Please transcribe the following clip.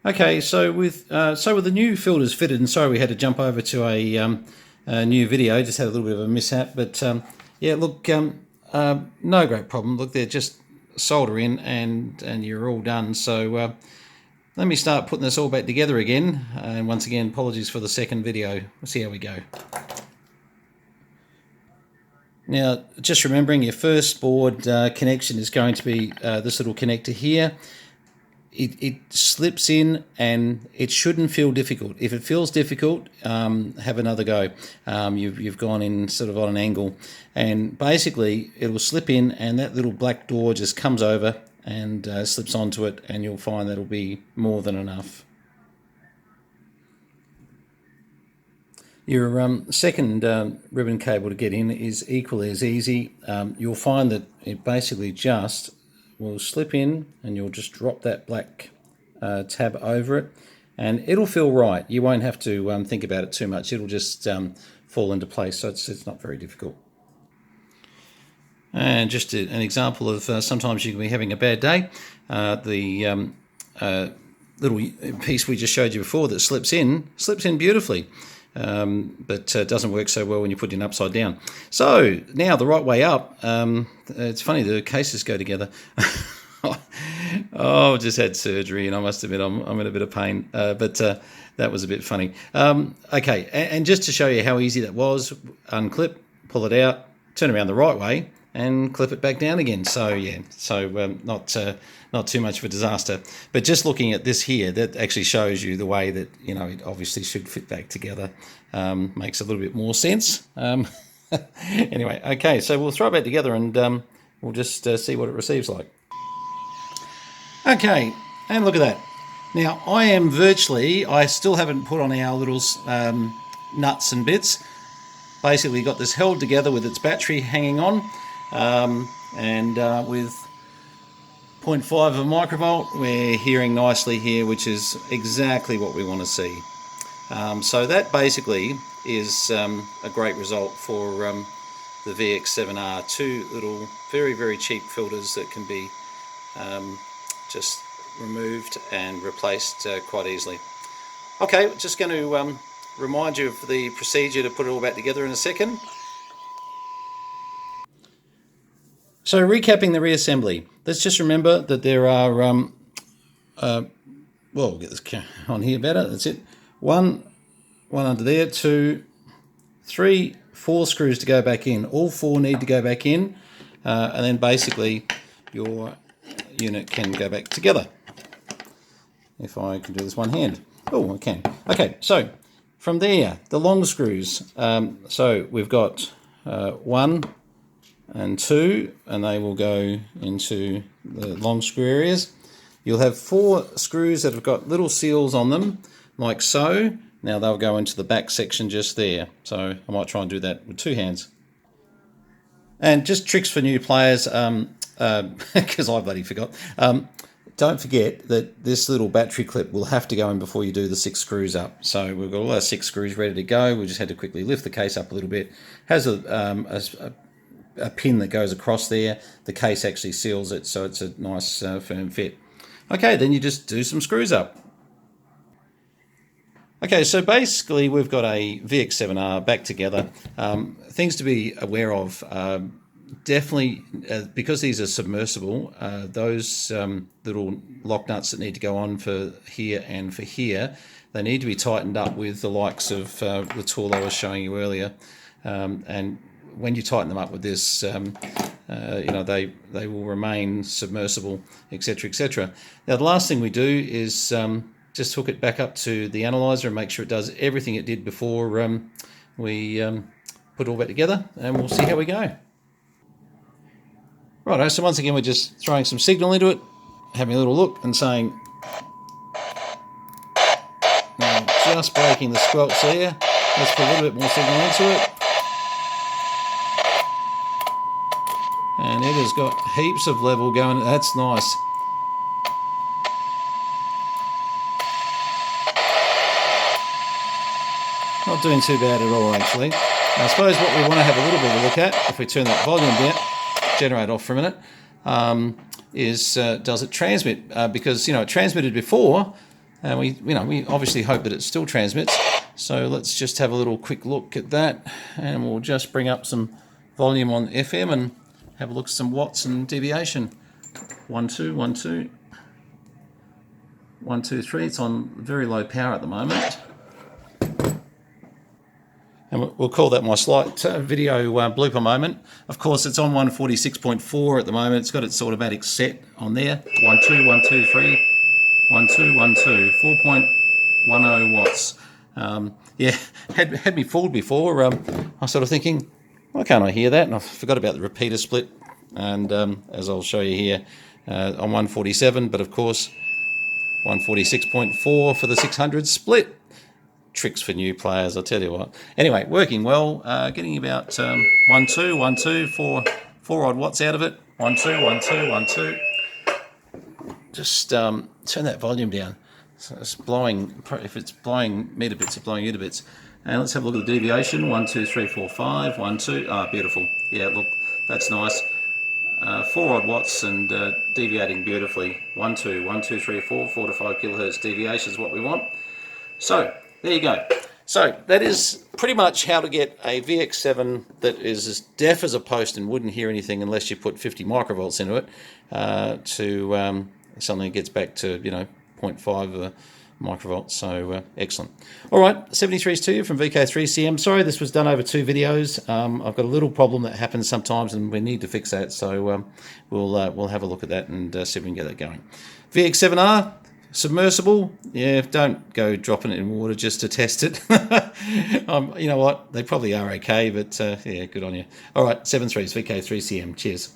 Okay, so with the new filters fitted, and sorry we had to jump over to a new video. Just had a little bit of a mishap, but yeah, look, no great problem. Look, they're just solder in, and you're all done. So let me start putting this all back together again. And once again, apologies for the second video. We'll see how we go. Now, just remembering your first board connection is going to be this little connector here. It slips in and it shouldn't feel difficult. If it feels difficult, have another go. You've gone in sort of on an angle, and basically it'll slip in and that little black door just comes over and slips onto it, and you'll find that'll be more than enough. Your second ribbon cable to get in is equally as easy. You'll find that it basically just will slip in, and you'll just drop that black tab over it, and it'll feel right. You won't have to think about it too much. It'll just fall into place, so it's not very difficult. And just an example of sometimes you can be having a bad day. The little piece we just showed you before that slips in beautifully. But doesn't work so well when you put it in upside down. So now the right way up. It's funny, the cases go together. Oh, I've just had surgery, and I must admit I'm in a bit of pain. But that was a bit funny. Okay, and just to show you how easy that was, unclip, pull it out, turn around the right way, and clip it back down again. So yeah, not too much of a disaster. But just looking at this here, that actually shows you the way that, you know, it obviously should fit back together. Makes a little bit more sense. Anyway, okay, so we'll throw it back together, and we'll just see what it receives like. Okay, and look at that. Now I still haven't put on our little nuts and bits. Basically got this held together with its battery hanging on, and with 0.5 of a microvolt, we're hearing nicely here, which is exactly what we want to see. So that basically is a great result for the VX7R. Two little very, very cheap filters that can be just removed and replaced quite easily. Okay, just going to remind you of the procedure to put it all back together in a second. So recapping the reassembly, let's just remember that there are, well, we'll get this on here better, that's it. One under there, 2, 3, 4 screws to go back in. All 4 need to go back in, and then basically your unit can go back together. If I can do this one hand. Oh, I can. Okay, so from there, the long screws. So we've got 1 and 2, and they will go into the long screw areas. You'll have 4 screws that have got little seals on them, like so. Now they'll go into the back section just there. So I might try and do that with 2 hands. And just tricks for new players, because I bloody forgot. Don't forget that this little battery clip will have to go in before you do the 6 screws up. So we've got all our 6 screws ready to go. We just had to quickly lift the case up a little bit. Has a pin that goes across there. The case actually seals it, so it's a nice firm fit. Okay, then you just do some screws up. Okay, so basically we've got a VX7R back together. Things to be aware of. Definitely, because these are submersible, those little lock nuts that need to go on for here and for here, they need to be tightened up with the likes of the tool I was showing you earlier. And when you tighten them up with this, you know, they will remain submersible, etc., etc. Now, the last thing we do is just hook it back up to the analyzer and make sure it does everything it did before we put it all back together, and we'll see how we go. Right, so once again we're just throwing some signal into it, having a little look and saying, now just breaking the squelch there. Let's put a little bit more signal into it. And it has got heaps of level going, that's nice. Not doing too bad at all, actually. Now, I suppose what we want to have a little bit of a look at, if we turn that volume down, generate off for a minute, is does it transmit? Because, you know, it transmitted before, And we obviously hope that it still transmits. So let's just have a little quick look at that, and we'll just bring up some volume on FM and have a look at some watts and deviation. 1 2 1 2 1 2 3. It's on very low power at the moment, and we'll call that my slight video blooper moment. Of course, it's on 146.4 at the moment. It's got its automatic set on there. 1 2 1 2 3 1 2 1 2 4.10 watts. Yeah, had me fooled before. I was sort of thinking, why can't I hear that? And I forgot about the repeater split. And as I'll show you here, on 147, but of course 146.4 for the 600 split. Tricks for new players, I'll tell you what. Anyway, working well, getting about 1 2 1 2 4 odd watts out of it. 1 2 1 2 1 2. Just turn that volume down. So it's blowing, if it's blowing metabits, it's blowing unibits. And let's have a look at the deviation. 1 2 3 4 5 1 2. Ah, beautiful. Yeah, look, that's nice. 4 odd watts and deviating beautifully. 1 2 1 2 3 4 4 to 5 kilohertz deviation is what we want. So there you go. So that is pretty much how to get a VX7 that is as deaf as a post and wouldn't hear anything unless you put 50 microvolts into it, to something that gets back to 0.5 microvolts. So excellent. All right, 73s to you from VK3CM. Sorry this was done over 2 videos. I've got a little problem that happens sometimes and we need to fix that, so we'll have a look at that and see if we can get that going. VX7R submersible, yeah, don't go dropping it in water just to test it. You know what, they probably are okay, but yeah, good on you. All right, 73s VK3CM. Cheers.